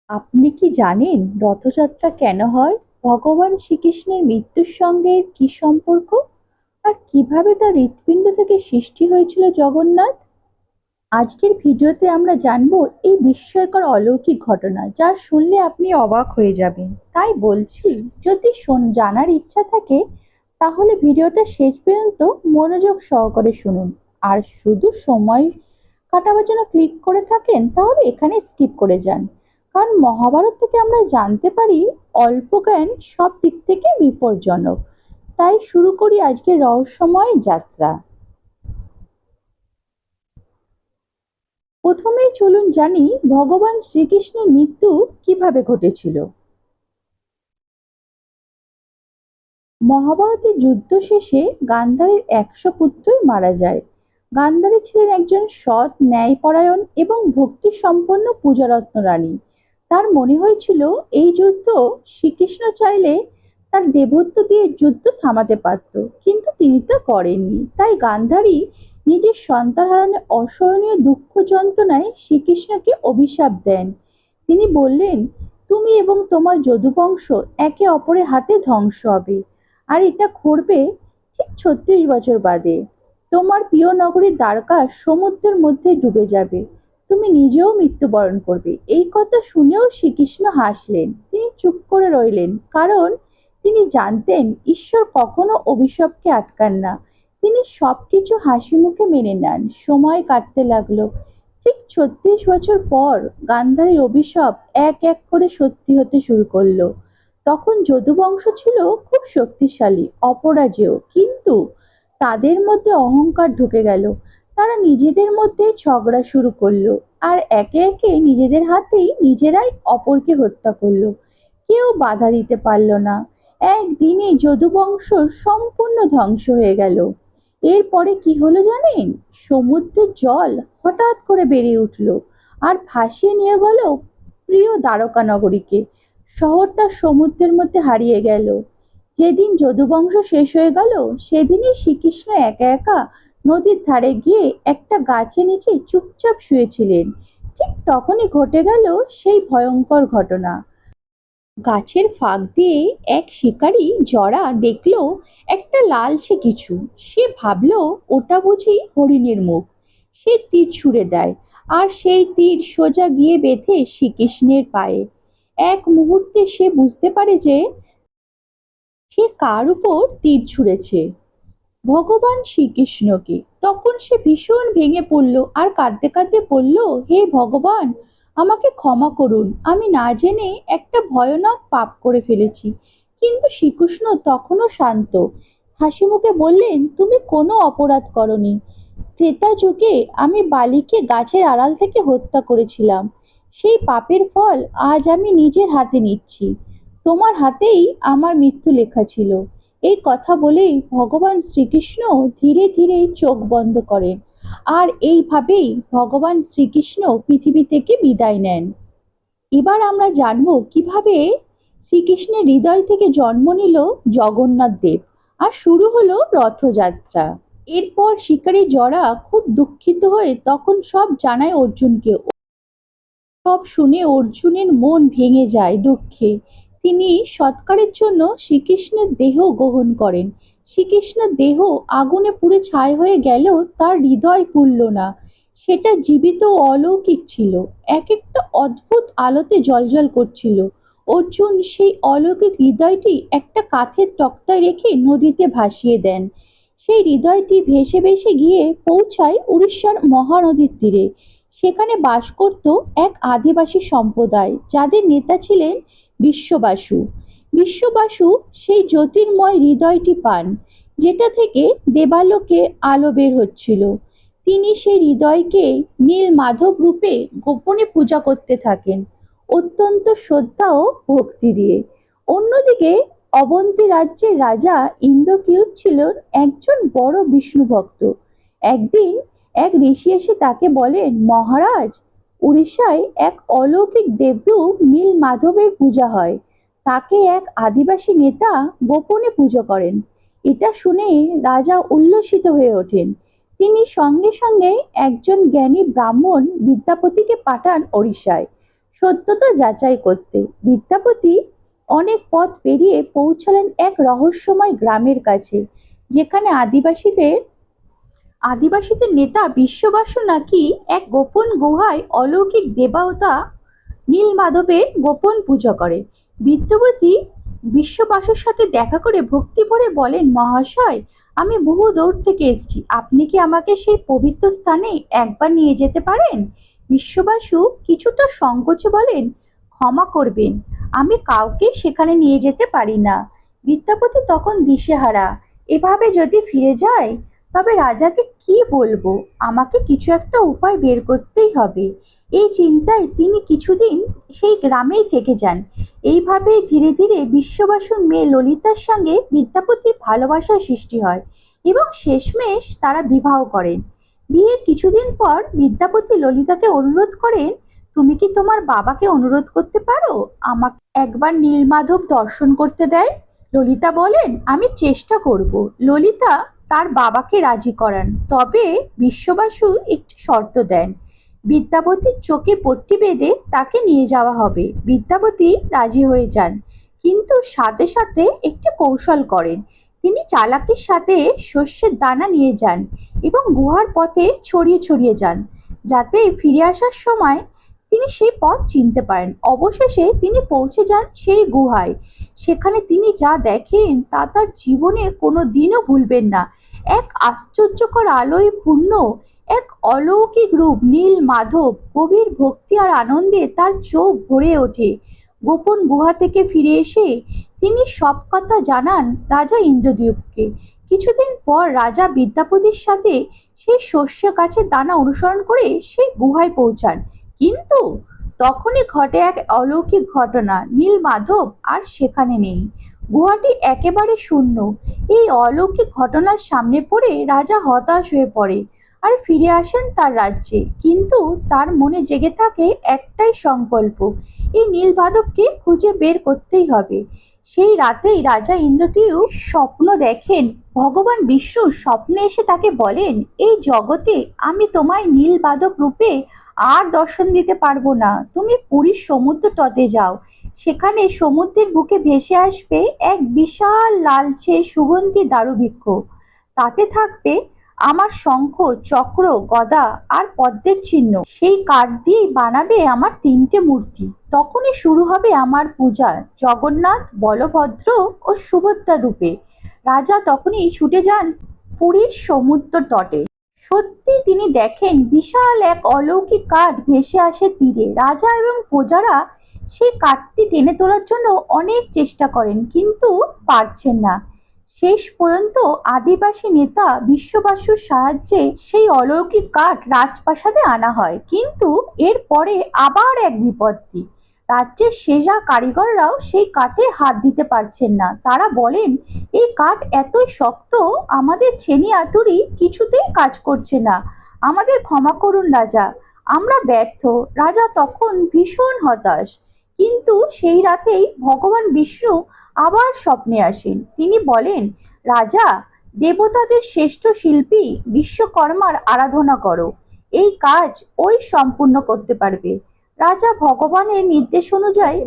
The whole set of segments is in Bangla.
আপনি কি জানেন রথযাত্রা কেন হয়? ভগবান শ্রীকৃষ্ণের মৃত্যুর সঙ্গে এর কি সম্পর্ক? আর কিভাবে তার হৃৎপিণ্ড থেকে সৃষ্টি হয়েছিল জগন্নাথ? আজকের ভিডিওতে আমরা জানবো এই বিস্ময়কর অলৌকিক ঘটনা, যা শুনলে আপনি অবাক হয়ে যাবেন। তাই বলছি, যদি জানার ইচ্ছা থাকে তাহলে ভিডিওটা শেষ পর্যন্ত মনোযোগ সহকারে শুনুন। আর শুধু সময় কাটাবার জন্য ক্লিক করে থাকেন তাহলে এখানে স্কিপ করে যান। কারণ মহাভারত থেকে আমরা জানতে পারি অল্প জ্ঞান সব দিক থেকে বিপজ্জনক। তাই শুরু করি আজকের রহস্যময় যাত্রা। প্রথমেই চলুন জানি ভগবান শ্রীকৃষ্ণের মৃত্যু কিভাবে ঘটেছিল। মহাভারতের যুদ্ধ শেষে গান্ধারীর 100 পুত্রই মারা যায়। গান্ধারী ছিলেন একজন সৎ, ন্যায়পরায়ণ এবং ভক্তি সম্পন্ন পূজারত্ন রানী। তার মনে হয়েছিল এই যুদ্ধ শ্রীকৃষ্ণ চাইলে তার দেবত্ব দিয়ে যুদ্ধ থামাতে পারত, কিন্তু তিনি তা করেননি। তাই গান্ধারী নিজের সন্তান হারানোর অসহনীয় দুঃখ যন্ত্রণায় শ্রীকৃষ্ণকে অভিশাপ দেন। তিনি বললেন, তুমি এবং তোমার যদুবংশ একে অপরের হাতে ধ্বংস হবে। আর এটা ঘটবে ঠিক 36 বছর বাদে। তোমার প্রিয় নগরী দ্বারকা সমুদ্রের মধ্যে ডুবে যাবে। তুমি নিজেও মৃত্যুবরণ করবে। এই কথা শুনেও শ্রীকৃষ্ণ হাসলেন। তিনি চুপ করে রইলেন, কারণ তিনি জানতেন ঈশ্বর কখনো অভিশাপকে আটকান না। তিনি সবকিছু হাসি মুখে মেনে নেন। সময় কাটতে লাগলো। ঠিক 36 বছর পর গান্ধারীর অভিশাপ এক এক করে সত্যি হতে শুরু করলো। তখন যদুবংশ ছিল খুব শক্তিশালী, অপরাজেয়, কিন্তু তাদের মধ্যে অহংকার ঢুকে গেল। তারা নিজেদের মধ্যে ঝগড়া শুরু করলো, আর একে একে নিজেদের হাতেই নিজেরাই অপরকে হত্যা করলো। কেউ বাধা দিতে পারল না। একদিনে যদুবংশ সম্পূর্ণ ধ্বংস হয়ে গেল। এরপরে কি হলো জানেন? সমুদ্রের জল হঠাৎ করে বেড়ে উঠলো আর ভাসিয়ে নিয়ে গেল প্রিয় দ্বারকা নগরীকে। শহরটা সমুদ্রের মধ্যে হারিয়ে গেল। যেদিন যদুবংশ শেষ হয়ে গেল সেদিনই শ্রীকৃষ্ণ একা একা নদীর ধারে গিয়ে একটা গাছের নিচে চুপচাপ শুয়েছিলেন। ঠিক তখনই ঘটে গেল সেই ভয়ঙ্কর ঘটনা। গাছের ফাঁক দিয়ে এক শিকারী জরা দেখলো একটা লালচে কিছু। সে ভাবলো ওটা বুঝি হরিণের মুখ। সে তীর ছুঁড়ে দেয়, আর সেই তীর সোজা গিয়ে বেঁধে শ্রীকৃষ্ণের পায়ে। এক মুহূর্তে সে বুঝতে পারে যে সে কার উপর তীর ছুঁড়েছে, ভগবান শ্রীকৃষ্ণকে। তখন সে ভীষণ ভেঙে পড়ল আর কাঁদতে কাঁদতে বলল, হে ভগবান, আমাকে ক্ষমা করুন। আমি না জেনে একটা ভয়ানক পাপ করে ফেলেছি। কিন্তু শ্রীকৃষ্ণ তখনও শান্ত। হাসি মুখে বললেন, তুমি কোনো অপরাধ করনি। ত্রেতা যুগে আমি বালিকে গাছের আড়াল থেকে হত্যা করেছিলাম। সেই পাপের ফল আজ আমি নিজের হাতে নিচ্ছি। তোমার হাতেই আমার মৃত্যু লেখা ছিল। এই কথা বলেই ভগবান শ্রীকৃষ্ণ ধীরে ধীরে চোখ বন্ধ করেন। আর এইভাবেই ভগবান শ্রীকৃষ্ণ পৃথিবী থেকে বিদায় নেন। এবার আমরা জানবো কিভাবে শ্রীকৃষ্ণের হৃদয় থেকে জন্ম নিল জগন্নাথ দেব, আর শুরু হলো রথযাত্রা। এরপর শিকারী জরা খুব দুঃখিত হয়ে তখন সব জানায় অর্জুনকে। সব শুনে অর্জুনের মন ভেঙে যায় দুঃখে। তিনি সৎকারের জন্য শ্রীকৃষ্ণের দেহ গ্রহণ করেন। শ্রীকৃষ্ণের দেহ আগুনে পুড়ে ছাই হয়ে গেলেও তার হৃদয় পুড়ল না। সেটা জীবিত ও অলৌকিক ছিল, এক একটা অদ্ভুত আলোতে জ্বলজ্বল করছিল। অর্জুন সেই অলৌকিক হৃদয়টি একটা কাঠের তক্তায় রেখে নদীতে ভাসিয়ে দেন। সেই হৃদয়টি ভেসে ভেসে গিয়ে পৌঁছায় উড়িষ্যার মহানদীর তীরে। সেখানে বাস করত এক আদিবাসী সম্প্রদায়, যাদের নেতা ছিলেন বিশ্ববাসু। বিশ্ববাসু সেই জ্যোতির্ময় হৃদয়টি পান, যেটা থেকে দেবালোকে আলো বের হচ্ছিল। তিনি সেই হৃদয়কে নীল মাধব রূপে গোপনে পূজা করতে থাকেন, অত্যন্ত শ্রদ্ধা ও ভক্তি দিয়ে। অন্যদিকে অবন্তী রাজ্যের রাজা ইন্দ্রকিউত ছিলেন একজন বড় বিষ্ণু ভক্ত। একদিন এক ঋষি এসে তাকে বলেন, মহারাজ, উড়িষ্যায় এক অলৌকিক দেবরূপ নীল মাধবের পূজা হয়। তাকে এক আদিবাসী নেতা গোপনে পুজো করেন। এটা শুনে রাজা উল্লসিত হয়ে ওঠেন। তিনি সঙ্গে সঙ্গে একজন জ্ঞানী ব্রাহ্মণ বিদ্যাপতিকে পাঠান ওড়িশায়। সত্যতা যাচাই করতে। বিদ্যাপতি অনেক পথ পেরিয়ে পৌঁছালেন এক রহস্যময় গ্রামের কাছে, যেখানে আদিবাসীদের নেতা বিশ্ববাসু নাকি এক গোপন গুহায় অলৌকিক দেবতা নীলমাধবের গোপন পূজা করে। বিদ্যাপতি বিশ্ববাসুর সাথে দেখা করে ভক্তি ভরে বলেন, মহাশয়, আমি বহু দূর থেকে এসেছি, আপনি কি আমাকে সেই পবিত্র স্থানে একবার নিয়ে যেতে পারেন? বিশ্ববাসু কিছুটা সংকোচে বলেন, ক্ষমা করবেন, আমি কাউকে সেখানে নিয়ে যেতে পারি না। বিদ্যাপতি তখন দিশেহারা, এভাবে যদি ফিরে যায় তবে রাজাকে কি বলবো? আমাকে কিছু একটা উপায় বের করতেই হবে। এই চিন্তায় তিনি কিছুদিন সেই গ্রামেই থেকে যান। এইভাবেই ধীরে ধীরে বিশ্ববাসুর মেয়ে ললিতার সঙ্গে বিদ্যাপতির ভালোবাসার সৃষ্টি হয় এবং শেষমেশ তারা বিবাহ করেন। বিয়ের কিছুদিন পর বিদ্যাপতি ললিতাকে অনুরোধ করেন, তুমি কি তোমার বাবাকে অনুরোধ করতে পারো আমাকে একবার নীলমাধব দর্শন করতে দেয়? ললিতা বলেন, আমি চেষ্টা করব। ললিতা তার বাবাকে রাজি করান, তবে বিশ্ববাসু একটি শর্ত দেন, বিদ্যাপতির চোখে পট্টি বেঁধে তাকে নিয়ে যাওয়া হবে। বিদ্যাপতি রাজি হয়ে যান, কিন্তু সাথে সাথে একটি কৌশল করেন। তিনি চালাকির সাথে শস্যের দানা নিয়ে যান এবং গুহার পথে ছড়িয়ে ছড়িয়ে যান, যাতে ফিরে আসার সময় তিনি সেই পথ চিনতে পারেন। অবশেষে তিনি পৌঁছে যান সেই গুহায়। সেখানে তিনি যা দেখেন তা তার জীবনে কোনো দিনও ভুলবেন না। এক আশ্চর্যকর আলোয় পূর্ণ এক অলৌকিক রূপ নীল মাধব। গভীর ভক্তি আর আনন্দে তার চোখ ভরে ওঠে। গোপন গুহা থেকে ফিরে এসে তিনি সব কথা জানান রাজা ইন্দ্রদ্যুম্নকে। কিছুদিন পর রাজা বিদ্যাপতির সাথে সেই শস্য গাছের দানা অনুসরণ করে সেই গুহায় পৌঁছান, কিন্তু তখনই ঘটে এক অলৌকিক ঘটনা। নীলমাধব আর সেখানে নেই। গুহাটি একেবারে শূন্য। এই অলৌকিক ঘটনার সামনে পড়ে রাজা হতাশ হয়ে পড়ে আর ফিরে আসেন তার রাজ্যে। কিন্তু তার মনে জেগে থাকে একটাই সংকল্প, এই নীলমাধবকে খুঁজে বের করতেই হবে। সেই রাতেই রাজা ইন্দ্রদ্যুম্ন স্বপ্ন দেখেন। ভগবান বিষ্ণু স্বপ্নে এসে তাকে বলেন, এই জগতে আমি তোমায় নীলমাধব রূপে আর দর্শন দিতে পারবো না। তুমি পুরীর সমুদ্র তটে যাও, সেখানে সমুদ্রের বুকে ভেসে আসবে এক বিশাল লালচে সুগন্ধি দারুবৃক্ষ। তাতে থাকবে আমার শঙ্খ, চক্র, গদা আর পদ্মের চিহ্ন। সেই কাঠ দিয়েই বানাবে আমার 3টে মূর্তি। তখনই শুরু হবে আমার পূজা, জগন্নাথ, বলভদ্র ও সুভদ্রা রূপে। রাজা তখনই ছুটে যান পুরীর সমুদ্র তটে। সত্যি তিনি দেখেন বিশাল এক অলৌকিক কাঠ ভেসে আসে তীরে। রাজা এবং প্রজারা সেই কাঠটি টেনে তোলার জন্য অনেক চেষ্টা করেন, কিন্তু পারছেন না। শেষ পর্যন্ত আদিবাসী নেতা বিশ্ববাসুর সাহায্যে সেই অলৌকিক কাঠ রাজপ্রাসাদে আনা হয়। কিন্তু এরপরে আবার এক বিপত্তি। রাজ্যের সেরা কারিগররাও সেই কাঠে হাত দিতে পারছেন না। তারা বলেন, এই কাঠ এতই শক্ত, আমাদের ছেনি হাতুড়ি কিছুতেই কাজ করছে না, আমাদের ক্ষমা করুন রাজা, আমরা ব্যর্থ। রাজা তখন ভীষণ হতাশ। কিন্তু সেই রাতেই ভগবান বিষ্ণু আবার স্বপ্নে আসেন। তিনি বলেন, রাজা, দেবতাদের শ্রেষ্ঠ শিল্পী বিশ্বকর্মার আরাধনা করো, এই কাজ ওই সম্পূর্ণ করতে পারবে। রাজা ভগবানের নির্দেশ অনুযায়ী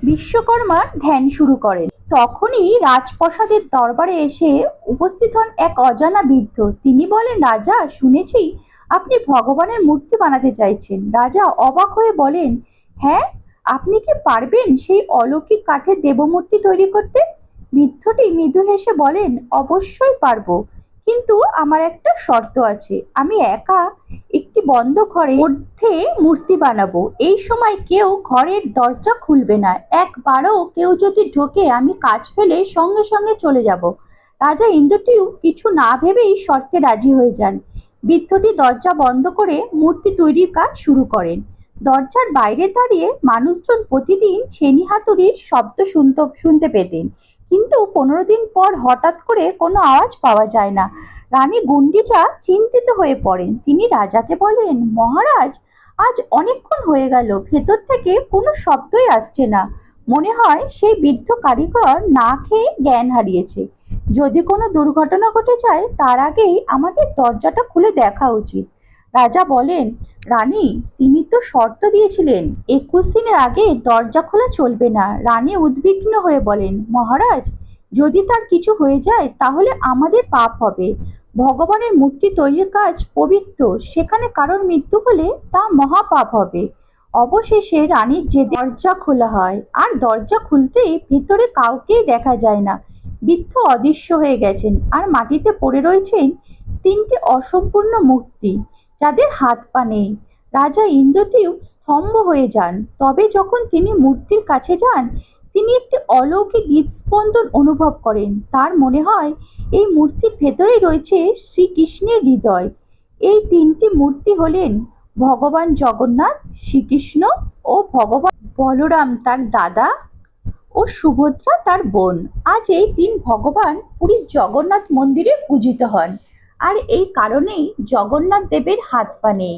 বিশ্বকর্মার ধ্যান শুরু করেন। তখনই রাজপ্রাসাদের দরবারে এসে উপস্থিত হন এক অজানা বৃদ্ধ। তিনি বলেন, রাজা, শুনেছি আপনি ভগবানের মূর্তি বানাতে চাইছেন। রাজা অবাক হয়ে বলেন, হ্যাঁ, আপনি কি পারবেন সেই অলৌকিক কাঠের দেবমূর্তি তৈরি করতে? বৃদ্ধটি মৃদু হেসে বলেন, অবশ্যই পারবো, কিন্তু আমার একটা শর্ত আছে। আমি একা একটি বন্ধ ঘরের মধ্যে মূর্তি বানাবো। এই সময় কেউ ঘরের দরজা খুলবে না। একবারও কেউ যদি ঢোকে আমি কাজ ফেলে সঙ্গে সঙ্গে চলে যাব। রাজা ইন্দ্রদ্যুম্ন কিছু না ভেবেই শর্তে রাজি হয়ে যান। বৃদ্ধটি দরজা বন্ধ করে মূর্তি তৈরির কাজ শুরু করেন। দরজার বাইরে দাঁড়িয়ে মানুষজন প্রতিদিন ছেনি হাতুড়ির শব্দ শুনতে পেতেন, কিন্তু 15 দিন পর হঠাৎ করে কোনো আওয়াজ পাওয়া যায় না। রানী গুন্ডিচা চিন্তিত হয়ে পড়েন। তিনি রাজাকে বলেন, মহারাজ, আজ অনেকক্ষণ হয়ে গেল, ভেতর থেকে কোনো শব্দই আসছে না। মনে হয় সেই বৃদ্ধ কারিগর না খেয়ে জ্ঞান হারিয়েছে। যদি কোনো দুর্ঘটনা ঘটে যায় তার আগেই আমাদের দরজাটা খুলে দেখা উচিত। রাজা বলেন, রানী, তিনি তো শর্ত দিয়েছিলেন 21 দিনের আগে দরজা খোলা চলবে না। রানী উদ্বিগ্ন হয়ে বলেন, মহারাজ, যদি তার কিছু হয়ে যায় তাহলে আমাদের পাপ হবে। ভগবানের মূর্তি তৈরির কাজ পবিত্র, সেখানে কারোর মৃত্যু হলে তা মহাপাপ হবে। অবশেষে রানীর যে দরজা খোলা হয়, আর দরজা খুলতেই ভিতরে কাউকেই দেখা যায় না। বৃদ্ধ অদৃশ্য হয়ে গেছেন, আর মাটিতে পড়ে রয়েছেন 3টি অসম্পূর্ণ মূর্তি, যাদের হাত পা নেই। রাজা ইন্দ্রদেব স্তম্ভ হয়ে যান। তবে যখন তিনি মূর্তির কাছে যান, তিনি একটি অলৌকিক হৃদস্পন্দন অনুভব করেন। তার মনে হয় এই মূর্তির ভেতরেই রয়েছে শ্রীকৃষ্ণের হৃদয়। এই 3টি মূর্তি হলেন ভগবান জগন্নাথ, শ্রীকৃষ্ণ ও ভগবান বলরাম তার দাদা, ও সুভদ্রা তার বোন। আজ এই 3 ভগবান পুরীর জগন্নাথ মন্দিরে পূজিত হন। আর এই কারণেই জগন্নাথ দেবের হাত পা নেই,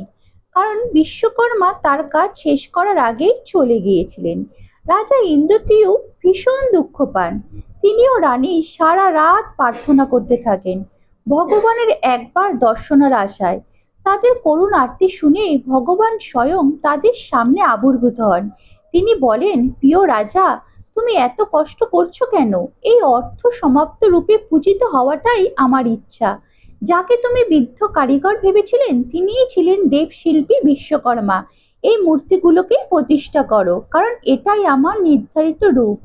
কারণ বিশ্বকর্মা তার কাজ শেষ করার আগেই চলে গিয়েছিলেন। রাজা ইন্দ্রটিও ভীষণ দুঃখ পান। তিনিও রানী সারা রাত প্রার্থনা করতে থাকেন, ভগবানের একবার দর্শনের আশায়। তাদের করুণ আরতি শুনে ভগবান স্বয়ং তাদের সামনে আবির্ভূত হন। তিনি বলেন, প্রিয় রাজা, তুমি এত কষ্ট করছো কেন? এই অর্থ সমাপ্ত রূপে পূজিত হওয়াটাই আমার ইচ্ছা। যাকে তুমি বৃদ্ধ কারিগর ভেবেছিলেন, তিনিই ছিলেন দেবশিল্পী বিশ্বকর্মা। এই মূর্তিগুলোকে প্রতিষ্ঠা করো, কারণ এটাই আমার নির্ধারিত রূপ।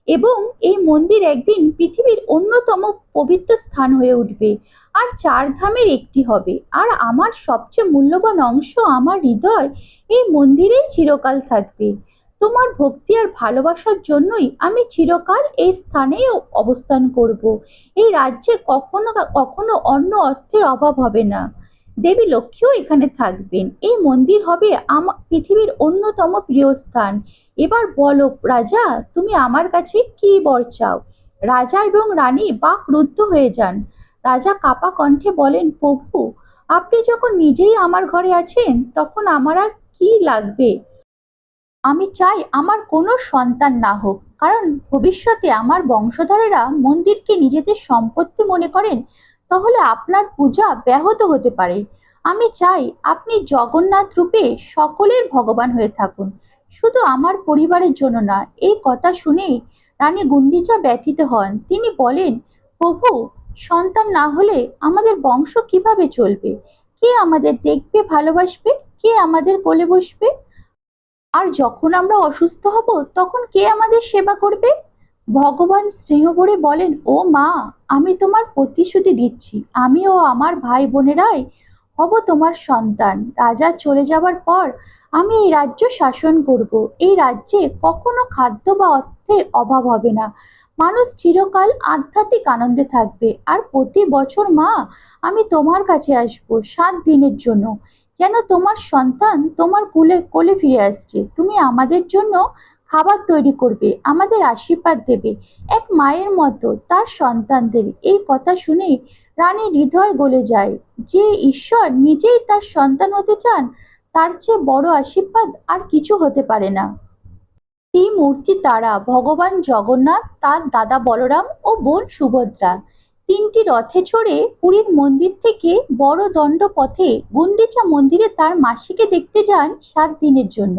এবং এই মন্দির একদিন পৃথিবীর অন্যতম পবিত্র স্থান হয়ে উঠবে, আর 4 ধামের একটি হবে। আর আমার সবচেয়ে মূল্যবান অংশ, আমার হৃদয়, এই মন্দিরেই চিরকাল থাকবে। তোমার ভক্তি আর ভালোবাসার জন্যই আমি চিরকাল এই স্থানেই অবস্থান করব। এই রাজ্যে কখনো কখনো অন্য অর্থের অভাব হবে না। দেবী লক্ষ্মীও এখানে থাকবেন। এই মন্দির হবে আমার পৃথিবীর অন্যতম প্রিয় স্থান। এবার বলো রাজা, তুমি আমার কাছে কি বর চাও? রাজা এবং রানী বাকরুদ্ধ হয়ে যান। রাজা কাঁপা কণ্ঠে বলেন, প্রভু, আপনি যখন নিজেই আমার ঘরে আছেন, তখন আমার আর কি লাগবে? আমি চাই আমার কোনো সন্তান না হোক, কারণ ভবিষ্যতে আমার বংশধরেরা মন্দিরকে নিজেদের সম্পত্তি মনে করেন, তাহলে আপনার পূজা ব্যাহত হতে পারে। আমি চাই আপনি জগন্নাথ রূপে সকলের ভগবান হয়ে থাকুন, শুধু আমার পরিবারের জন্য না। এই কথা শুনেই রানী গুন্ডিচা ব্যথিত হন। তিনি বলেন, প্রভু, সন্তান না হলে আমাদের বংশ কিভাবে চলবে? কে আমাদের দেখবে, ভালোবাসবে? কে আমাদের কোলে বসবে? আর যখন আমরা অসুস্থ হব, তখন কে আমাদের সেবা করবে? ভগবান স্নেহ করে বলেন, ও মা, আমি তোমার প্রতিশ্রুতি দিচ্ছি, আমি ও আমার ভাই বোনেরাই হব তোমার সন্তান। রাজা চলে যাবার পর আমি এই রাজ্য শাসন করব। এই রাজ্যে কখনো খাদ্য বা অর্থের অভাব হবে না। মানুষ চিরকাল আধ্যাত্মিক আনন্দে থাকবে। আর প্রতি বছর মা, আমি তোমার কাছে আসবো 7 দিনের জন্য, যেন তোমার সন্তান তোমার কোলে কোলে ফিরে আসছে। তুমি আমাদের জন্য খাবার তৈরি করবে, আমাদের আশীর্বাদ দেবে, এক মায়ের মতো তার সন্তানদের। এই কথা শুনে রানীর হৃদয় গলে যায়। যে ঈশ্বর নিজেই তার সন্তান হতে চান, তার চেয়ে বড় আশীর্বাদ আর কিছু হতে পারে না। এই মূর্তি তারা ভগবান জগন্নাথ, তার দাদা বলরাম ও বোন সুভদ্রা 3টি রথে চড়ে পুরীর মন্দির থেকে বড় দণ্ড পথে গুন্ডিচা মন্দিরে তার মাসিকে দেখতে যান 7 দিনের জন্য।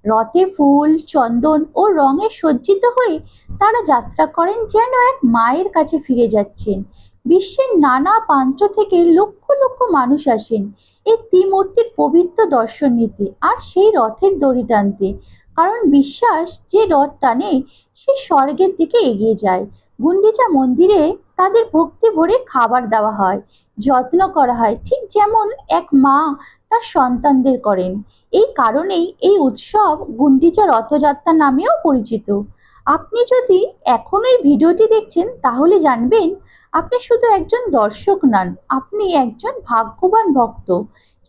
রথে ফুল, চন্দন ও রঙে সজ্জিত হয়ে তারা যাত্রা করেন, যেন এক মায়ের কাছে ফিরে যাচ্ছেন। বিশ্বের নানা প্রান্ত থেকে লক্ষ লক্ষ মানুষ আসেন এই ত্রিমূর্তির পবিত্র দর্শন নিতে আর সেই রথের দড়ি টানতে। কারণ বিশ্বাস, যে রথ টানে সে স্বর্গের দিকে এগিয়ে যায়। গুন্ডিচা মন্দিরে তাদের ভক্তি ভরে খাবার দেওয়া হয়, যত্ন করা হয়, ঠিক যেমন এক মা তার সন্তানদের করেন। এই কারণেই এই উৎসব গুন্ডিচা রথযাত্রা নামেও পরিচিত। আপনি যদি এখনো এই ভিডিওটি দেখছেন, তাহলে জানবেন আপনি শুধু একজন দর্শক নন, আপনি একজন ভাগ্যবান ভক্ত,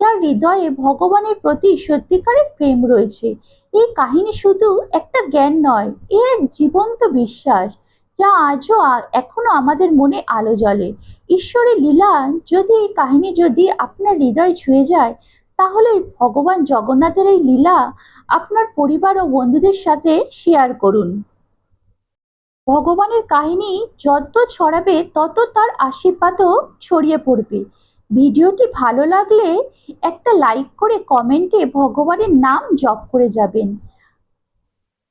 যার হৃদয়ে ভগবানের প্রতি সত্যিকারের প্রেম রয়েছে। এই কাহিনী শুধু একটা জ্ঞান নয়, এ এক জীবন্ত বিশ্বাস, যা আজও এখনো আমাদের মনে আলো জ্বলে। ঈশ্বরের লীলা, যদি এই কাহিনী যদি আপনার হৃদয় ছুঁয়ে যায়, তাহলে ভগবান জগন্নাথের এই লীলা আপনার পরিবার ও বন্ধুদের সাথে শেয়ার করুন। ভগবানের কাহিনী যত ছড়াবে, তত তার আশীর্বাদও ছড়িয়ে পড়বে। ভিডিওটি ভালো লাগলে একটা লাইক করে কমেন্টে ভগবানের নাম জপ করে যাবেন।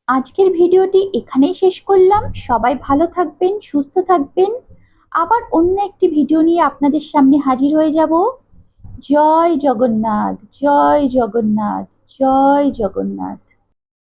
আজকের ভিডিওটি এখানেই শেষ করলাম। সবাই ভালো থাকবেন, সুস্থ থাকবেন। আবার অন্য একটি ভিডিও নিয়ে আপনাদের সামনে হাজির হয়ে যাব। জয় জগন্নাথ, জয় জগন্নাথ, জয় জগন্নাথ।